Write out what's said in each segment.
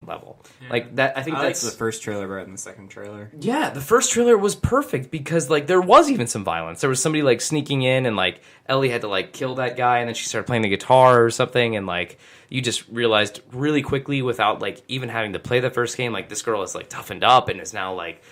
level. Like that, I think that's the first trailer better than the second trailer. Yeah, the first trailer was perfect because like there was even some violence. There was somebody like sneaking in, and like Ellie had to like kill that guy, and then she started playing the guitar or something, and like you just realized really quickly without like even having to play the first game, like this girl is like toughened up and is now like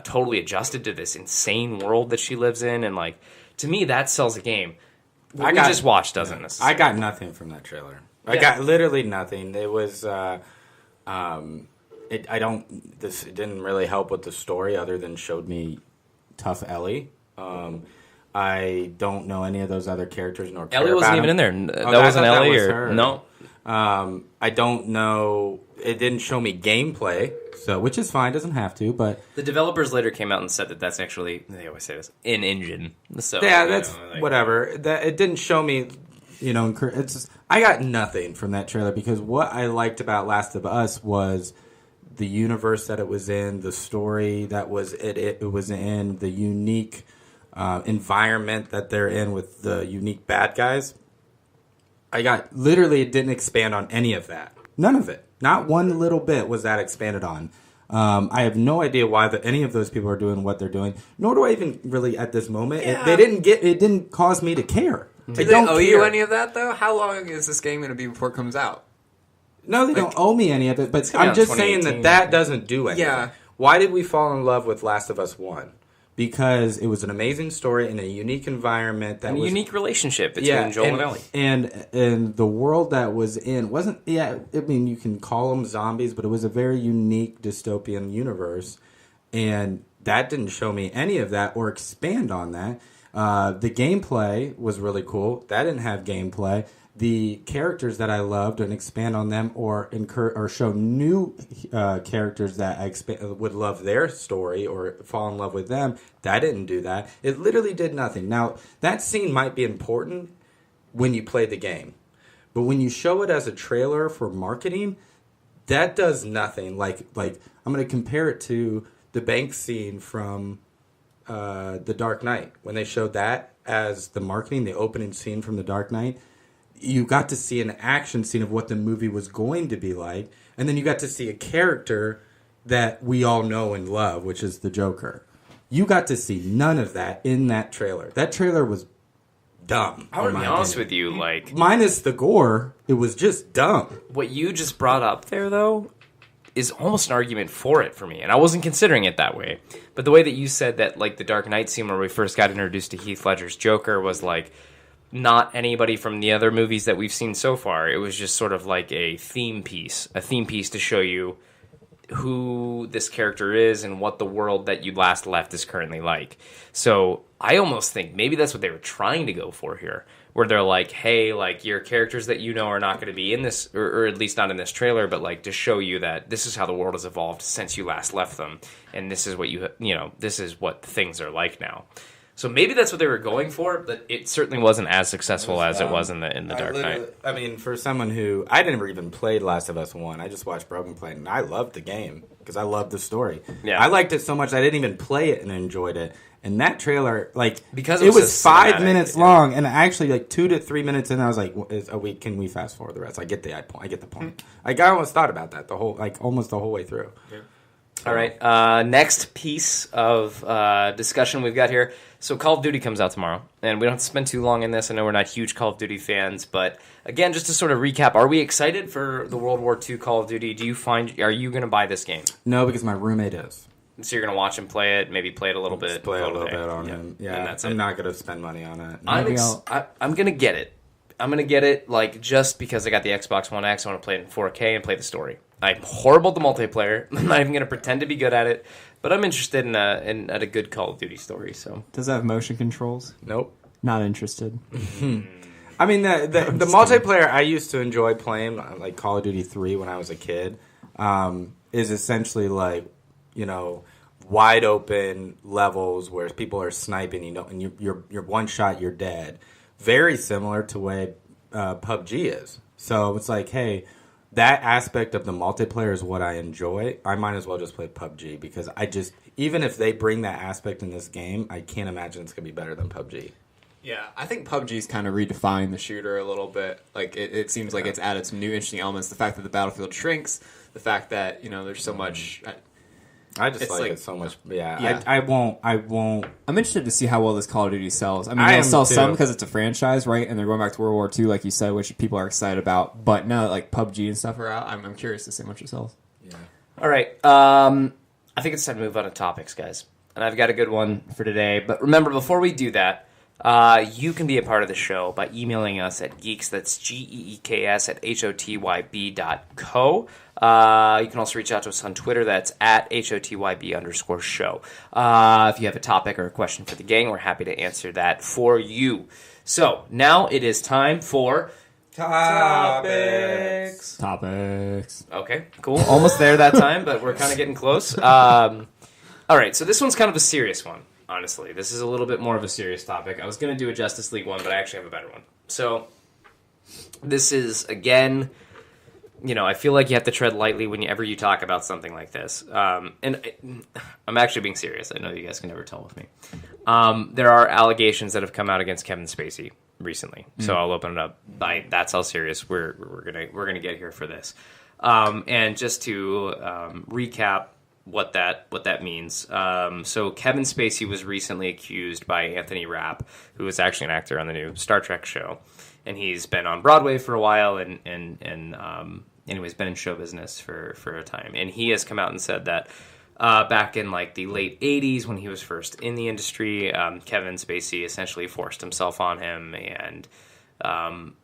totally adjusted to this insane world that she lives in, and like to me that sells a game. What we just watched doesn't necessarily. I got nothing from that trailer. I got literally nothing. It was, it didn't really help with the story other than showed me tough Ellie. I don't know any of those other characters nor care Ellie wasn't even in there. That wasn't Ellie was or her. no. I don't know. It didn't show me gameplay, so which is fine. Doesn't have to, but The developers later came out and said that that's actually, they always say this, in engine. So yeah, that's whatever. That it didn't show me. It's just, I got nothing from that trailer because what I liked about Last of Us was the universe that it was in, the story that was it was in, the unique environment that they're in with the unique bad guys. It didn't expand on any of that. None of it. Not one little bit was that expanded on. I have no idea why any of those people are doing what they're doing. Nor do I even really at this moment. Yeah. It didn't cause me to care. Do they owe you any of that, though? How long is this game going to be before it comes out? No, they don't owe me any of it, but I'm just saying that doesn't do anything. Yeah. Why did we fall in love with Last of Us 1? Because it was an amazing story in a unique environment. A unique relationship between Joel and Ellie. And the world that was in wasn't... Yeah, I mean, you can call them zombies, but it was a very unique dystopian universe. And that didn't show me any of that or expand on that. The gameplay was really cool. That didn't have gameplay. The characters that I loved and expand on them or show new characters that I would love their story or fall in love with them, that didn't do that. It literally did nothing. Now, that scene might be important when you play the game. But when you show it as a trailer for marketing, that does nothing. Like I'm going to compare it to the bank scene from... The Dark Knight, when they showed that as the marketing, the opening scene from The Dark Knight, you got to see an action scene of what the movie was going to be like, and then you got to see a character that we all know and love, which is the Joker. You got to see none of that in that trailer. That trailer was dumb. I want to be honest with you, like... Minus the gore, it was just dumb. What you just brought up there, though, is almost an argument for it for me, and I wasn't considering it that way. But the way that you said that, like, the Dark Knight scene where we first got introduced to Heath Ledger's Joker was, like, not anybody from the other movies that we've seen so far. It was just sort of like a theme piece to show you who this character is and what the world that you last left is currently like. So I almost think maybe that's what they were trying to go for here, where they're like, hey, like, your characters that you know are not going to be in this, or at least not in this trailer, but like to show you that this is how the world has evolved since you last left them, and this is what this is what things are like now. So maybe that's what they were going for, but it certainly wasn't as successful as it was in the Dark Knight. I mean, for someone who... I never even played Last of Us 1. I just watched Brogan play it, and I loved the game because I loved the story. Yeah. I liked it so much I didn't even play it and enjoyed it. And that trailer, like... Because it was 5 minutes yeah. long, and actually, like, 2 to 3 minutes in, I was like, can we fast forward the rest? I get the point. Like, I almost thought about that almost the whole way through. Yeah. All right, next piece of discussion we've got here. So Call of Duty comes out tomorrow, and we don't have to spend too long in this. I know we're not huge Call of Duty fans, but again, just to sort of recap, are we excited for the World War II Call of Duty? Are you going to buy this game? No, because my roommate is. So you're going to watch him play it, maybe play it a little bit? Play a little bit on him. Yeah, and that's I'm not going to spend money on it. I'm going to get it. I'm going to get it, like, just because I got the Xbox One X. I want to play it in 4K and play the story. I'm horrible at the multiplayer. I'm not even going to pretend to be good at it, but I'm interested in a good Call of Duty story. So does it have motion controls? Nope. Not interested. I mean, the multiplayer I used to enjoy playing, like Call of Duty 3 when I was a kid, is essentially like, wide open levels where people are sniping, and you're one shot, you're dead. Very similar to way PUBG is. So it's like, hey, that aspect of the multiplayer is what I enjoy. I might as well just play PUBG because even if they bring that aspect in this game, I can't imagine it's going to be better than PUBG. Yeah, I think PUBG's kind of redefined the shooter a little bit. Like, it seems like it's added some new interesting elements. The fact that the battlefield shrinks, the fact that there's so much. I just It's like like- it so much. Yeah, Yeah. I won't. I'm interested to see how well this Call of Duty sells. I mean, I they'll am sell too. some because it's a franchise, right? And they're going back to World War II, like you said, which people are excited about. But now that like PUBG and stuff are out, I'm curious to see how much it sells. Yeah. All right. I think it's time to move on to topics, guys. And I've got a good one for today. But remember, before we do that, you can be a part of the show by emailing us at geeks, that's GEEKS, at HOTYB.co. You can also reach out to us on Twitter, that's at HOTYB_show. If you have a topic or a question for the gang, we're happy to answer that for you. So, now it is time for... Topics. Okay, cool. Almost there that time, but we're kind of getting close. All right, so this one's kind of a serious one, honestly. This is a little bit more of a serious topic. I was going to do a Justice League one, but I actually have a better one. So, this is, again, I feel like you have to tread lightly whenever you talk about something like this. And I'm actually being serious. I know you guys can never tell with me. There are allegations that have come out against Kevin Spacey recently, so I'll open it up. That's how serious we're gonna get here for this. And just to recap what that means. So Kevin Spacey was recently accused by Anthony Rapp, who is actually an actor on the new Star Trek show, and he's been on Broadway for a while, and anyways, been in show business for a time. And he has come out and said that back in like the late 80s, when he was first in the industry, Kevin Spacey essentially forced himself on him and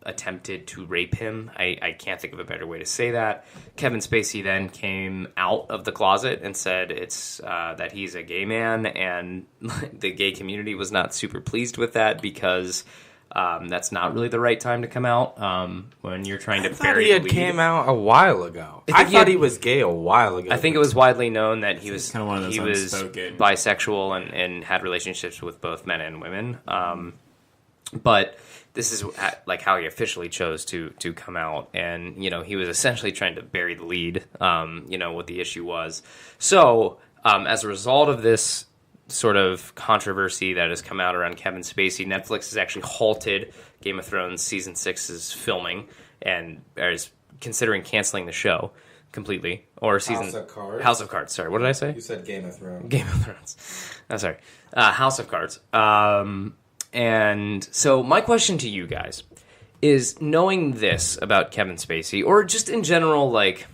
attempted to rape him. I can't think of a better way to say that. Kevin Spacey then came out of the closet and said it's that he's a gay man, and the gay community was not super pleased with that because that's not really the right time to come out when you're trying to bury the lead. Came out a while ago. I thought he was gay a while ago. I think it was widely known that he was kind of one of those he was unspoken. bisexual and had relationships with both men and women. But this is like how he officially chose to come out, and he was essentially trying to bury the lead. What the issue was. So as a result of this sort of controversy that has come out around Kevin Spacey, Netflix has actually halted Game of Thrones season 6's filming and is considering canceling the show completely. Or season House of Cards. Sorry, what did I say? You said Game of Thrones. Game of Thrones. I'm sorry. House of Cards. And so my question to you guys is, knowing this about Kevin Spacey, or just in general, like,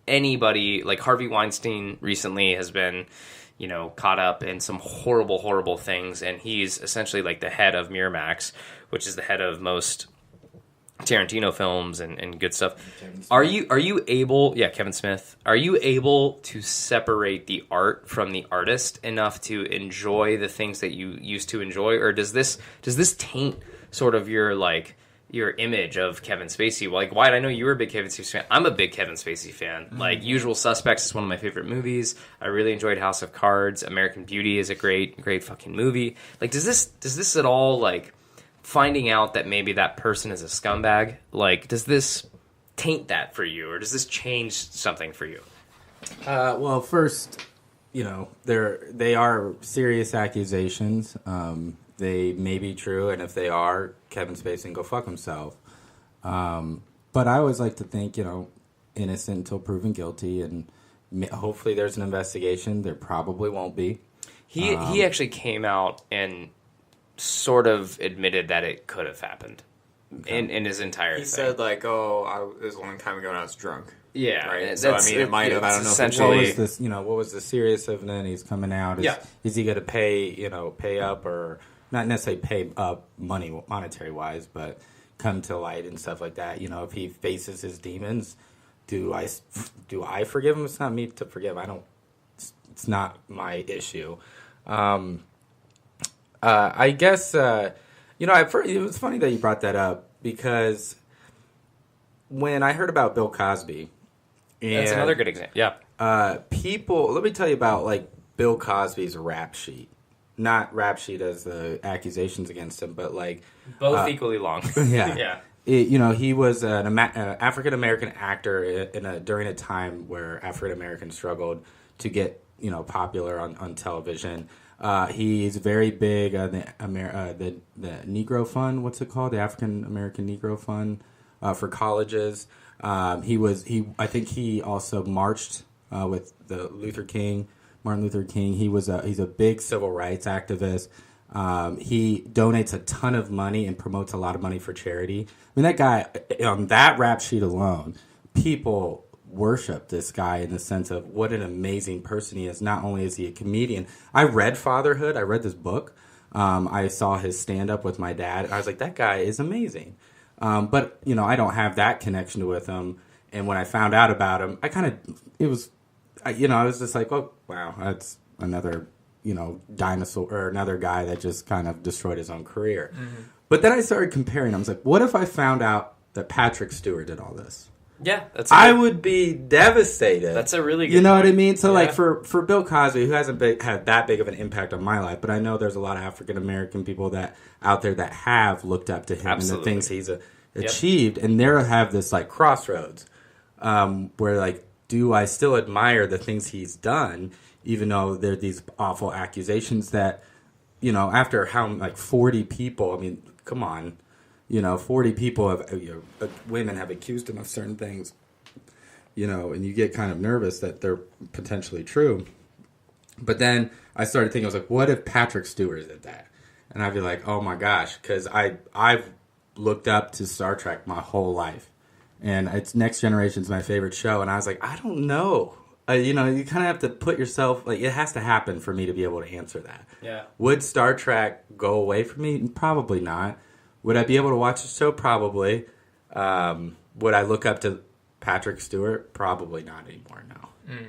anybody, like Harvey Weinstein recently has been, caught up in some horrible, horrible things, and he's essentially like the head of Miramax, which is the head of most Tarantino films and good stuff. Are you able, Kevin Smith, are you able to separate the art from the artist enough to enjoy the things that you used to enjoy, or does this taint sort of your image of Kevin Spacey? Like, Wyatt, I know you were a big Kevin Spacey fan. I'm a big Kevin Spacey fan. Mm-hmm. Like, Usual Suspects is one of my favorite movies. I really enjoyed House of Cards. American Beauty is a great fucking movie. Like, does this at all, like, finding out that maybe that person is a scumbag, like, does this taint that for you, or does this change something for you? Well, first, they are serious accusations. They may be true, and if they are, Kevin Spacey can go fuck himself. But I always like to think, innocent until proven guilty, and hopefully there's an investigation. There probably won't be. He actually came out and sort of admitted that it could have happened in his entire thing. He said, like, it was a long time ago and I was drunk. Yeah. Right? So, it might have, I don't know. Essentially, what was the serious of then? He's coming out. Is he going to pay up, or not necessarily pay up monetary wise, but come to light and stuff like that? If he faces his demons, do I forgive him? It's not me to forgive. It's not my issue. I guess, it was funny that you brought that up, because when I heard about Bill Cosby, that's another good example. Yeah. People, let me tell you about, like, Bill Cosby's rap sheet. Not rap sheet as the accusations against him, but, like, both equally long. Yeah. Yeah. He was an African American actor during a time where African Americans struggled to get popular on television. He's very big the Negro Fund. What's it called? The African American Negro Fund for colleges. I think he also marched with the Martin Luther King. He's a big civil rights activist. He donates a ton of money and promotes a lot of money for charity. I mean, that guy, on that rap sheet alone, people worship this guy in the sense of what an amazing person he is. Not only is he a comedian, I read Fatherhood. I read this book. I saw his stand-up with my dad. And I was like, that guy is amazing. But, I don't have that connection with him. And when I found out about him, I was just like, oh, wow, that's another, dinosaur or another guy that just kind of destroyed his own career. Mm-hmm. But then I started comparing. I was like, what if I found out that Patrick Stewart did all this? Yeah, I would be devastated. That's a really good You know point. what I mean? So, Yeah. like, for Bill Cosby, who hasn't had that big of an impact on my life, but I know there's a lot of African-American people out there that have looked up to him Absolutely. and the things he's achieved, and they have this, like, crossroads where, like, do I still admire the things he's done, even though there are these awful accusations that, after 40 people, I mean, come on. 40 people women have accused him of certain things, and you get kind of nervous that they're potentially true. But then I started thinking, I was like, what if Patrick Stewart did that? And I'd be like, oh my gosh, because I've looked up to Star Trek my whole life. And it's Next Generation's my favorite show. And I was like, I don't know. You kind of have to put yourself, like, it has to happen for me to be able to answer that. Yeah. Would Star Trek go away from me? Probably not. Would I be able to watch the show? Probably. Would I look up to Patrick Stewart? Probably not anymore, no. Mm.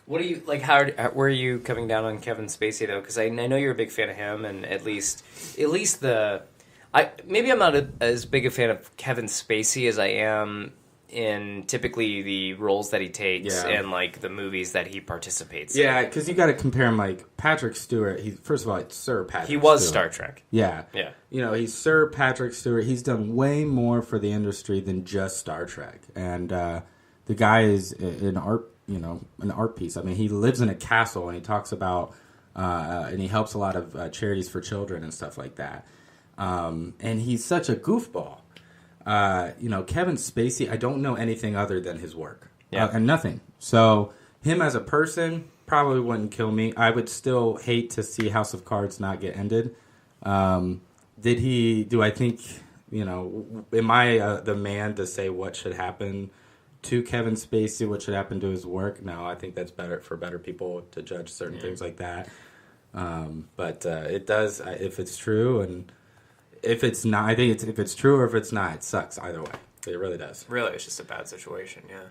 What do you, like, where are you coming down on Kevin Spacey, though? Because I know you're a big fan of him, and at least maybe I'm not as big a fan of Kevin Spacey as I am in typically the roles that he takes and, like, the movies that he participates in. Yeah, because you got to compare him, like, Patrick Stewart. First of all, it's Sir Patrick Stewart. He was Star Trek. Yeah. Yeah. He's Sir Patrick Stewart. He's done way more for the industry than just Star Trek. And the guy is an art piece. I mean, he lives in a castle, and he talks about, and he helps a lot of charities for children and stuff like that. And he's such a goofball. Kevin Spacey, I don't know anything other than his work. Yeah. And nothing. So him as a person probably wouldn't kill me. I would still hate to see House of Cards not get ended. Do I think, am I the man to say what should happen to Kevin Spacey, what should happen to his work? No, I think that's better for better people to judge certain things like that. But it does, if it's true, and if it's not, I think if it's true or if it's not, it sucks either way. It really does. Really, it's just a bad situation, yeah.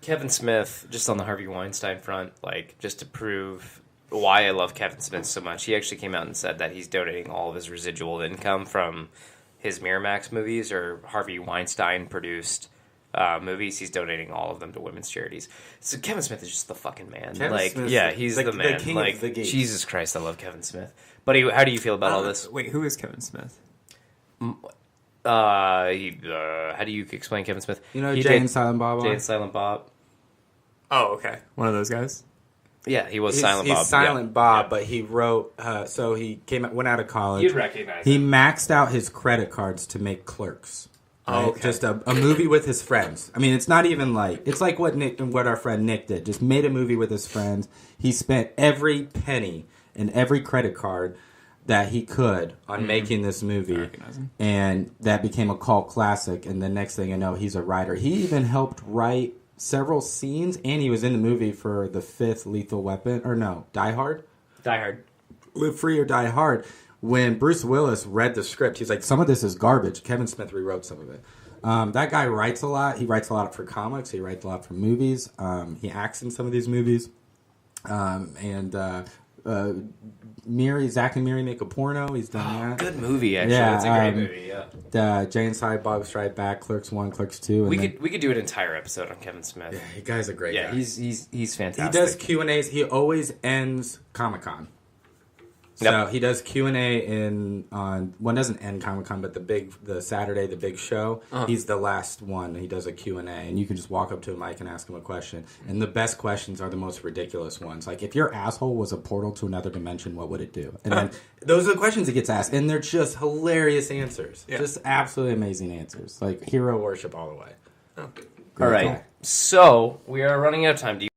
Kevin Smith, just on the Harvey Weinstein front, like, just to prove why I love Kevin Smith so much, he actually came out and said that he's donating all of his residual income from his Miramax movies or Harvey Weinstein produced movies. He's donating all of them to women's charities. So Kevin Smith is just the fucking man. He's the man. The king like, of the geeks. Jesus Christ, I love Kevin Smith. But how do you feel about all this? Wait, who is Kevin Smith? How do you explain Kevin Smith? Jay and Silent Bob? Jay and Silent Bob. Oh, okay. One of those guys? Yeah, he was Silent Bob. He's Silent Bob, but he wrote, so he went out of college. You'd recognize He him. maxed out his credit cards to make Clerks. Right? Oh, okay. Just a movie with his friends. I mean, it's not even like, it's like what our friend Nick did. Just made a movie with his friends. He spent every penny and every credit card that he could on making this movie. And that became a cult classic. And the next thing you know, he's a writer. He even helped write several scenes, and he was in the movie for the 5th Lethal Weapon. Or no, Die Hard? Die Hard. Live Free or Die Hard. When Bruce Willis read the script, he's like, some of this is garbage. Kevin Smith rewrote some of it. That guy writes a lot. He writes a lot for comics. He writes a lot for movies. He acts in some of these movies. Zach and Miri make a porno. He's done that. Good movie, actually. Yeah, It's a great movie, yeah. Jay and Silent Bob Strike Back, Clerks 1, Clerks 2. We could do an entire episode on Kevin Smith. Yeah, the guy's a great guy. He's fantastic. He does Q&As. He always ends Comic-Con. So he does Q&A one doesn't end Comic-Con, but the Saturday, the big show, he's the last one. He does a Q&A, and you can just walk up to a mic and ask him a question. And the best questions are the most ridiculous ones. Like, if your asshole was a portal to another dimension, what would it do? And then those are the questions he gets asked, and they're just hilarious answers. Yeah. Just absolutely amazing answers. Like, hero worship all the way. Oh. All right. So we are running out of time. Do you